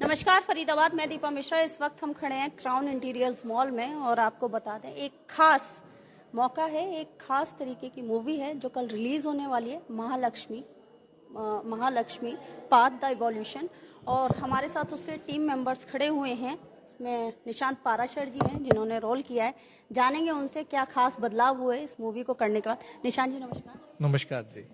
नमस्कार फरीदाबाद, मैं दीपा मिश्रा। इस वक्त हम खड़े हैं क्राउन इंटीरियर्स मॉल में और आपको बता दें एक खास मौका है, एक खास तरीके की मूवी है जो कल रिलीज होने वाली है, महालक्ष्मी पाथ द इवोल्यूशन। और हमारे साथ उसके टीम मेंबर्स खड़े हुए हैं। इसमें निशांत पाराशर जी हैं जिन्होंने रोल किया है। जानेंगे उनसे क्या खास बदलाव हुए इस मूवी को करने के बाद। निशांत जी नमस्कार। नमस्कार जी।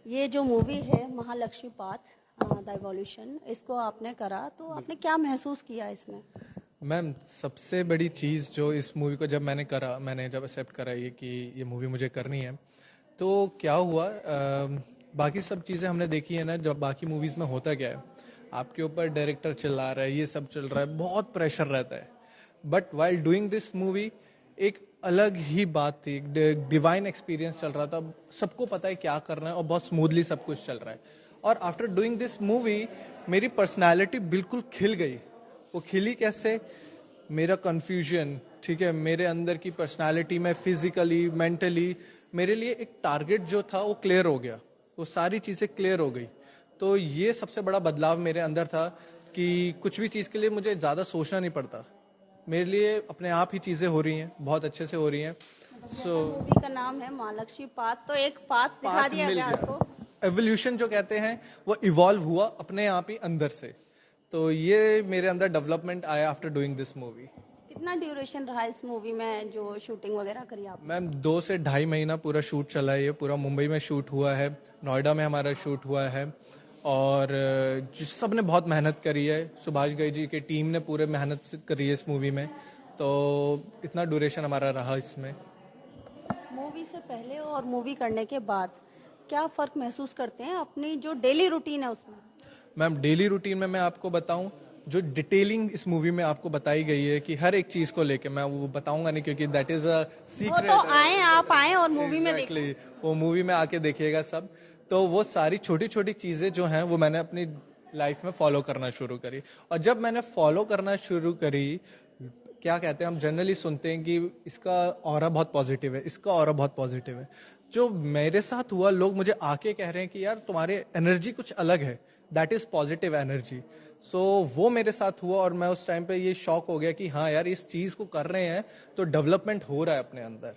ये जो मूवी है महालक्ष्मी पाथ द इवोल्यूशन, इसको आपने करा तो आपने क्या महसूस किया इसमें? मैम, सबसे बड़ी चीज़ जो इस मूवी को जब मैंने जब एक्सेप्ट करा ये कि ये मूवी मुझे करनी है, तो क्या हुआ, बाकी सब चीज़ें हमने देखी है ना, जब बाकी मूवीज़ में होता क्या है, आपके ऊपर डायरेक्टर चिल्ला रहा है, ये सब चल रहा है, बहुत प्रेशर रहता है। But while doing this movie एक अलग ही बात थी, एक डिवाइन एक्सपीरियंस चल रहा था। सबको पता है क्या करना है और बहुत स्मूथली सब कुछ चल रहा है। और आफ्टर डूइंग दिस मूवी मेरी पर्सनालिटी बिल्कुल खिल गई। वो खिली कैसे? मेरा कन्फ्यूजन, ठीक है, मेरे अंदर की पर्सनालिटी में फिजिकली मेंटली मेरे लिए एक टारगेट जो था वो क्लियर हो गया, वो सारी चीज़ें क्लियर हो गई। तो ये सबसे बड़ा बदलाव मेरे अंदर था कि कुछ भी चीज़ के लिए मुझे ज़्यादा सोचना नहीं पड़ता, मेरे लिए अपने आप ही चीज़ें हो रही हैं, बहुत अच्छे से हो रही हैं। मूवी का नाम है महालक्ष्मी पाथ, तो एक पाथ दिखा दिया गया आपको। एवोल्यूशन जो कहते हैं वो इवॉल्व हुआ अपने आप ही अंदर से। तो ये मेरे अंदर डेवलपमेंट आया आफ्टर डूइंग दिस मूवी। कितना ड्यूरेशन रहा इस मूवी में जो शूटिंग वगैरह करी आपने? मैम 2 से ढाई महीना पूरा शूट चला है। ये पूरा मुंबई में शूट हुआ है, नोएडा में हमारा शूट हुआ है, और सब ने बहुत मेहनत करी है। सुभाष घई जी की टीम ने पूरे मेहनत करी है इस मूवी में, तो इतना ड्यूरेशन हमारा रहा इसमें। मूवी से पहले और मूवी करने के बाद क्या फर्क महसूस करते हैं अपनी जो डेली रूटीन है उसमें? मैम, डेली रूटीन में मैं आपको बताऊं, जो डिटेलिंग इस मूवी में आपको बताई गई है कि हर एक चीज को लेके, मैं वो बताऊंगा नहीं क्योंकि दैट इज अ सीक्रेट। आप आए और मूवी में देखिए। वो मूवी में आके देखिएगा सब। तो वो सारी छोटी छोटी चीजें जो हैं वो मैंने अपनी लाइफ में फॉलो करना शुरू करी। और जब मैंने फॉलो करना शुरू करी, क्या कहते हैं, हम जनरली सुनते हैं कि इसका ऑरा बहुत पॉजिटिव है, इसका ऑरा बहुत पॉजिटिव है। जो मेरे साथ हुआ, लोग मुझे आके कह रहे हैं कि यार तुम्हारे एनर्जी कुछ अलग है, दैट इज पॉजिटिव एनर्जी। सो वो मेरे साथ हुआ और मैं उस टाइम पे ये शॉक हो गया कि हाँ यार, इस चीज को कर रहे हैं तो डेवलपमेंट हो रहा है अपने अंदर।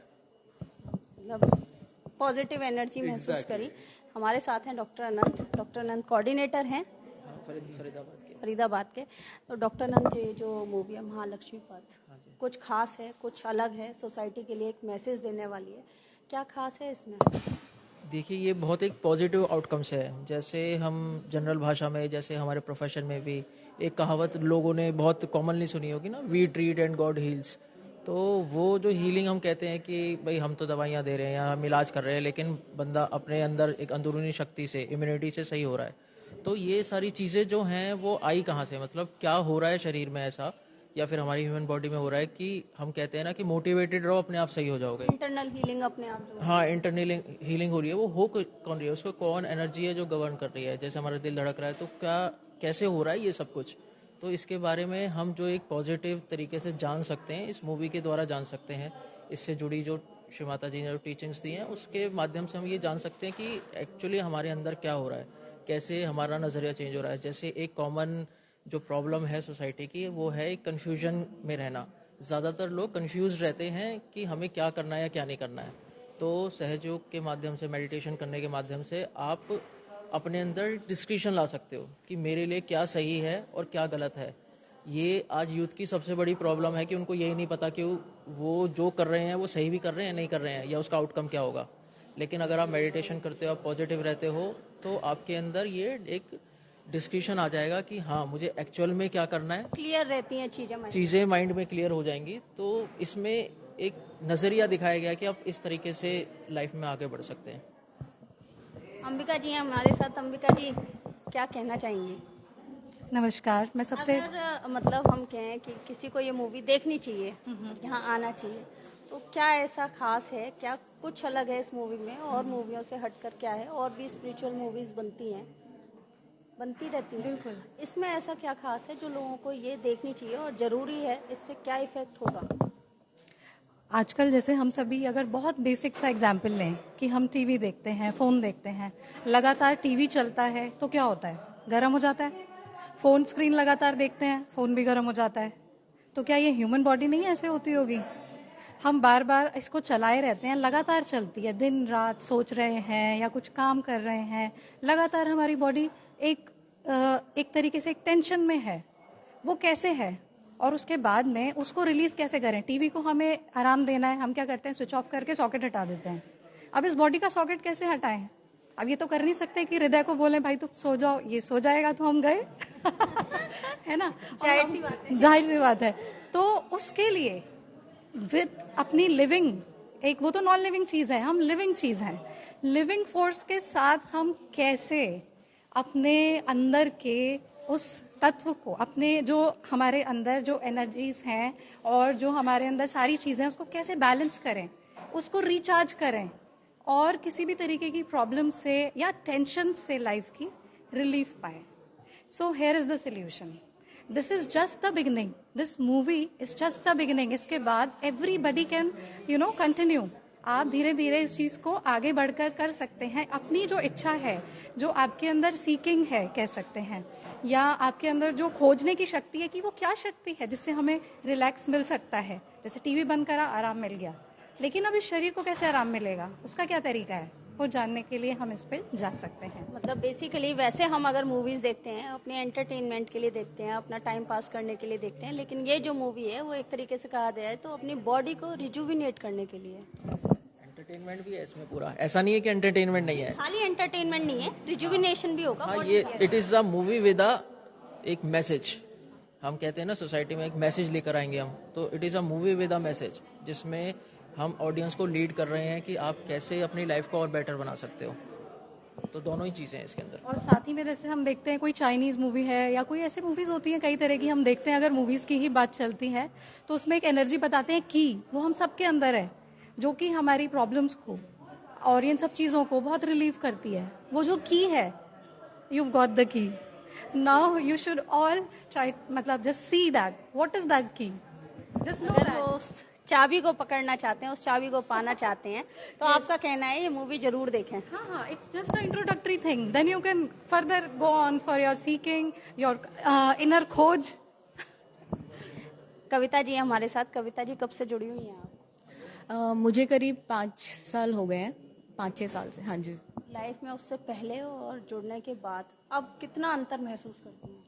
पॉजिटिव एनर्जी महसूस करी। हमारे साथ हैं डॉक्टर अनंत कोऑर्डिनेटर हैं फरीदाबाद के। तो डॉक्टर अनंत जी, जो मूवी है महालक्ष्मी पाथ, कुछ खास है, कुछ अलग है, सोसाइटी के लिए एक मैसेज देने वाली है, क्या खास है इसमें? देखिए, ये बहुत एक पॉजिटिव आउटकम्स है। जैसे हम जनरल भाषा में, जैसे हमारे प्रोफेशन में भी एक कहावत लोगों ने बहुत कॉमनली सुनी होगी ना, we treat and God heals. तो वो जो हीलिंग हम कहते हैं कि भाई हम तो दवाइयाँ दे रहे हैं या हम इलाज कर रहे हैं, लेकिन बंदा अपने अंदर एक अंदरूनी शक्ति से, इम्यूनिटी से सही हो रहा है। तो ये सारी चीज़ें जो हैं वो आई कहाँ से, मतलब क्या हो रहा है शरीर में ऐसा, या फिर हमारी ह्यूमन बॉडी में हो रहा है कि हम कहते हैं ना कि मोटिवेटेड रहो, अपने आप सही हो जाओगे। इंटरनल हीलिंग अपने आप जो हाँ, इंटरनल हीलिंग हो रही है। वो हो कौन रही है, उसको कौन एनर्जी है जो गवर्न कर रही है। जैसे हमारा दिल धड़क रहा है, तो क्या कैसे हो रहा है ये सब कुछ, तो इसके बारे में हम जो एक पॉजिटिव तरीके से जान सकते हैं, इस मूवी के द्वारा जान सकते हैं। इससे जुड़ी जो श्री माता जी ने जो टीचिंग्स दी हैं, उसके माध्यम से हम ये जान सकते हैं कि एक्चुअली हमारे अंदर क्या हो रहा है, कैसे हमारा नज़रिया चेंज हो रहा है। जैसे एक कॉमन जो प्रॉब्लम है सोसाइटी की, वो है एक कन्फ्यूजन में रहना। ज़्यादातर लोग कन्फ्यूज रहते हैं कि हमें क्या करना है या क्या नहीं करना है। तो सहयोग के माध्यम से, मेडिटेशन करने के माध्यम से आप अपने अंदर डिस्क्रिशन ला सकते हो कि मेरे लिए क्या सही है और क्या गलत है। ये आज यूथ की सबसे बड़ी प्रॉब्लम है कि उनको यही नहीं पता कि वो जो कर रहे हैं वो सही भी कर रहे हैं, नहीं कर रहे हैं, या उसका आउटकम क्या होगा। लेकिन अगर आप मेडिटेशन करते हो, आप पॉजिटिव रहते हो, तो आपके अंदर ये एक डिस्कशन आ जाएगा कि हाँ, मुझे एक्चुअल में क्या करना है। क्लियर रहती हैं चीज़ें माइंड में क्लियर हो जाएंगी। तो इसमें एक नज़रिया दिखाया गया कि आप इस तरीके से लाइफ में आगे बढ़ सकते हैं। अंबिका जी हैं हमारे साथ। अंबिका जी, क्या कहना चाहेंगी? नमस्कार। मैं सबसे मतलब हम कहें कि किसी को ये मूवी देखनी चाहिए, यहाँ आना चाहिए, तो क्या ऐसा खास है, क्या कुछ अलग है इस मूवी में और मूवियों से हटकर क्या है? और भी स्पिरिचुअल मूवीज बनती रहती हैं, बिल्कुल, इसमें ऐसा क्या खास है जो लोगों को ये देखनी चाहिए और जरूरी है? इससे क्या इफेक्ट होगा? आजकल जैसे हम सभी अगर बहुत बेसिक सा एग्जाम्पल लें कि हम टीवी देखते हैं, फ़ोन देखते हैं, लगातार टीवी चलता है तो क्या होता है, गर्म हो जाता है, फोन स्क्रीन लगातार देखते हैं, फोन भी गर्म हो जाता है। तो क्या ये ह्यूमन बॉडी नहीं ऐसे होती होगी? हम बार बार इसको चलाए रहते हैं, लगातार चलती है, दिन रात सोच रहे हैं या कुछ काम कर रहे हैं, लगातार हमारी बॉडी एक तरीके से एक टेंशन में है। वो कैसे है और उसके बाद में उसको रिलीज कैसे करें? टीवी को हमें आराम देना है, हम क्या करते हैं, स्विच ऑफ करके सॉकेट हटा देते हैं। अब इस बॉडी का सॉकेट कैसे हटाएं? अब ये तो कर नहीं सकते कि हृदय को बोले भाई तुम सो जाओ, ये सो जाएगा तो हम गए है ना, जाहिर सी बात है। जाहिर सी बात है। तो उसके लिए विद अपनी लिविंग, एक वो तो नॉन लिविंग चीज है, हम लिविंग चीज हैं, लिविंग फोर्स के साथ हम कैसे अपने अंदर के उस तत्व को, अपने जो हमारे अंदर जो एनर्जीज हैं और जो हमारे अंदर सारी चीजें हैं, उसको कैसे बैलेंस करें, उसको रिचार्ज करें और किसी भी तरीके की प्रॉब्लम से या टेंशन से लाइफ की रिलीफ पाए। So here is the solution. This is just the beginning, this movie is just the beginning. इसके बाद एवरीबडी कैन कंटिन्यू। आप धीरे धीरे इस चीज को आगे बढ़कर कर सकते हैं। अपनी जो इच्छा है, जो आपके अंदर सीकिंग है कह सकते हैं, या आपके अंदर जो खोजने की शक्ति है कि वो क्या शक्ति है जिससे हमें रिलैक्स मिल सकता है। जैसे टीवी बंद करा, आराम मिल गया, लेकिन अब इस शरीर को कैसे आराम मिलेगा, उसका क्या तरीका है, वो जानने के लिए हम इस पे जा सकते हैं। मतलब बेसिकली वैसे हम अगर मूवीज देखते हैं अपने एंटरटेनमेंट के लिए देखते हैं, अपना टाइम पास करने के लिए देखते हैं, लेकिन ये जो मूवी है वो एक तरीके से कहा जाए तो अपनी बॉडी को रिजुविनेट करने के लिए। एंटरटेनमेंट भी है इसमें पूरा, ऐसा नहीं है कि एंटरटेनमेंट नहीं है। खाली एंटरटेनमेंट नहीं है, रिजुविनेशन भी होगा। हाँ, ये it is a movie with a एक मैसेज। हम कहते हैं ना सोसाइटी में एक मैसेज लेकर आएंगे हम, तो it is a movie with a message जिसमें हम ऑडियंस को लीड कर रहे हैं कि आप कैसे अपनी लाइफ को और बेटर बना सकते हो। तो दोनों ही चीजें हैं इसके अंदर। और साथ ही में जैसे हम देखते हैं कोई चाइनीज मूवी है या कोई ऐसी मूवीज होती हैं कई तरह की, हम देखते हैं अगर मूवीज की ही बात चलती है तो उसमें एक एनर्जी बताते हैं की वो हम सबके अंदर है, जो कि हमारी प्रॉब्लम्स को और इन सब चीजों को बहुत रिलीव करती है। वो जो की है, you got the key, now you should all try, मतलब just see that what is that key, just know अगर दैट। वो उस चाबी को पकड़ना चाहते हैं, उस चाबी को पाना चाहते हैं, तो आपका कहना है ये मूवी जरूर देखें। हाँ, it's just an introductory thing. Then you can further go on for your seeking, your inner खोज। कविता जी हमारे साथ। कविता जी कब से जुड़ी हुई हैं आप? मुझे करीब 5 साल हो गए हैं, 5-6 साल से। हाँ जी। लाइफ में उससे पहले और जुड़ने के बाद अब कितना अंतर महसूस करती हैं?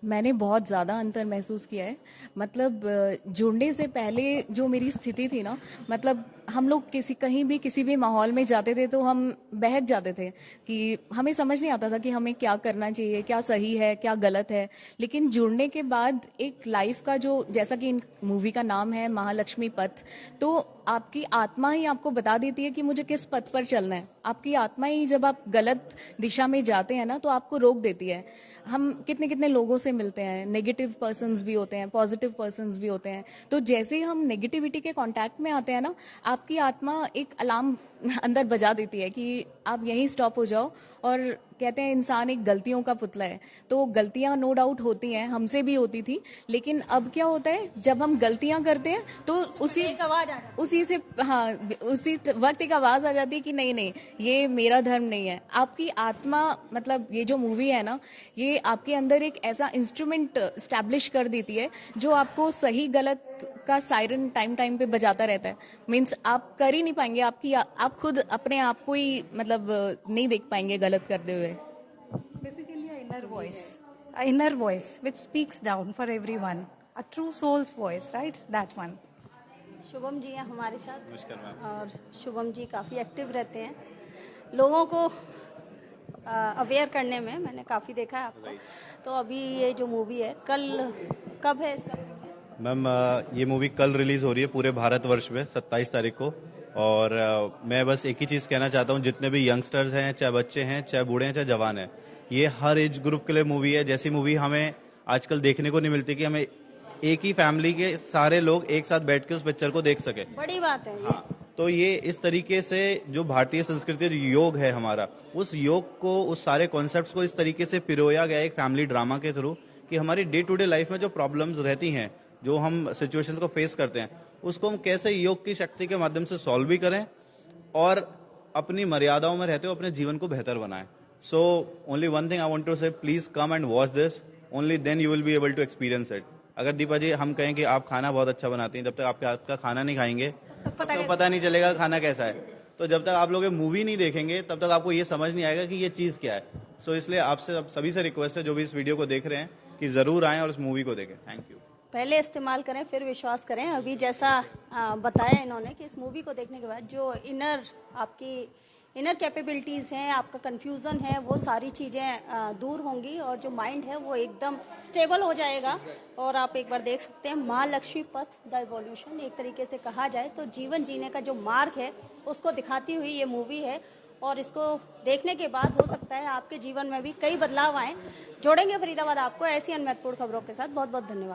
मैंने बहुत ज़्यादा अंतर महसूस किया है। मतलब जुड़ने से पहले जो मेरी स्थिति थी ना, मतलब हम लोग कहीं भी किसी भी माहौल में जाते थे तो हम बहक जाते थे कि हमें समझ नहीं आता था कि हमें क्या करना चाहिए, क्या सही है, क्या गलत है। लेकिन जुड़ने के बाद एक लाइफ का जो, जैसा कि इन मूवी का नाम है महालक्ष्मी पथ, तो आपकी आत्मा ही आपको बता देती है कि मुझे किस पथ पर चलना है। आपकी आत्मा ही जब आप गलत दिशा में जाते हैं ना तो आपको रोक देती है। हम कितने कितने लोगों से मिलते हैं, नेगेटिव पर्सन्स भी होते हैं, पॉजिटिव पर्सन्स भी होते हैं। तो जैसे ही हम नेगेटिविटी के कांटेक्ट में आते हैं ना, आपकी आत्मा एक अलार्म अंदर बजा देती है कि आप यहीं स्टॉप हो जाओ। और कहते हैं इंसान एक गलतियों का पुतला है, तो गलतियां नो डाउट होती हैं, हमसे भी होती थी। लेकिन अब क्या होता है, जब हम गलतियां करते हैं तो उसी से हाँ, उसी वक्त एक आवाज आ जाती है कि नहीं नहीं, ये मेरा धर्म नहीं है। आपकी आत्मा, मतलब ये जो मूवी है ना, ये आपके अंदर एक ऐसा इंस्ट्रूमेंट स्टैब्लिश कर देती है जो आपको सही गलत का सायरन टाइम टाइम पे बजाता रहता है। मीन्स आप कर ही नहीं पाएंगे, आप खुद अपने आप को ही मतलब नहीं देख पाएंगे गलत करते हुए। Basically, an inner voice which speaks down for everyone, a true soul's voice, right? That one. Shubham ji हैं हमारे साथ। और शुभम जी काफ़ी एक्टिव रहते हैं लोगों को अवेयर करने में। मैंने काफ़ी देखा है आपको। तो अभी ये जो मूवी है, कब है इसका? मैम, ये मूवी कल रिलीज हो रही है पूरे भारतवर्ष में 27 तारीख को। और मैं बस एक ही चीज़ कहना चाहता हूँ, जितने भी यंगस्टर्स हैं, चाहे बच्चे हैं, चाहे बूढ़े हैं, चाहे जवान हैं, ये हर एज ग्रुप के लिए मूवी है। जैसी मूवी हमें आजकल देखने को नहीं मिलती कि हमें एक ही फैमिली के सारे लोग एक साथ बैठ के उस पिक्चर को देख सके। बड़ी बात है ये। हाँ, तो ये इस तरीके से जो भारतीय संस्कृति जो योग है हमारा, उस योग को, उस सारे कॉन्सेप्ट्स को इस तरीके से पिरोया गया एक फैमिली ड्रामा के थ्रू कि हमारी डे टू डे लाइफ में जो प्रॉब्लम्स रहती हैं, जो हम सिचुएशंस को फेस करते हैं, उसको हम कैसे योग की शक्ति के माध्यम से सॉल्व भी करें और अपनी मर्यादाओं में रहते हुए अपने जीवन को बेहतर बनाएं। So only one thing I want to say, please come and watch this. Only then you will be able to experience it. अगर दीपा जी हम कहें कि आप खाना बहुत अच्छा बनाती हैं, जब तक आपके हाथ का खाना नहीं खाएंगे तो पता नहीं चलेगा खाना कैसा है। तो जब तक आप लोग मूवी नहीं देखेंगे तब तक आपको ये समझ नहीं आएगा कि ये चीज़ क्या है। सो इसलिए आपसे सभी से रिक्वेस्ट है जो भी इस वीडियो को देख रहे हैं कि ज़रूर आएँ और इस मूवी को देखें। Thank you. पहले इस्तेमाल करें फिर विश्वास करें। अभी जैसा बताया इन्होंने कि इस मूवी को देखने के बाद जो आपकी इनर कैपेबिलिटीज़ हैं, आपका कंफ्यूजन है, वो सारी चीज़ें दूर होंगी और जो माइंड है वो एकदम स्टेबल हो जाएगा। और आप एक बार देख सकते हैं माँ लक्ष्मी पथ द इवोल्यूशन, एक तरीके से कहा जाए तो जीवन जीने का जो मार्ग है उसको दिखाती हुई ये मूवी है। और इसको देखने के बाद हो सकता है आपके जीवन में भी कई बदलाव आए। जोड़ेंगे फरीदाबाद आपको ऐसी अन्य महत्वपूर्ण खबरों के साथ। बहुत बहुत धन्यवाद।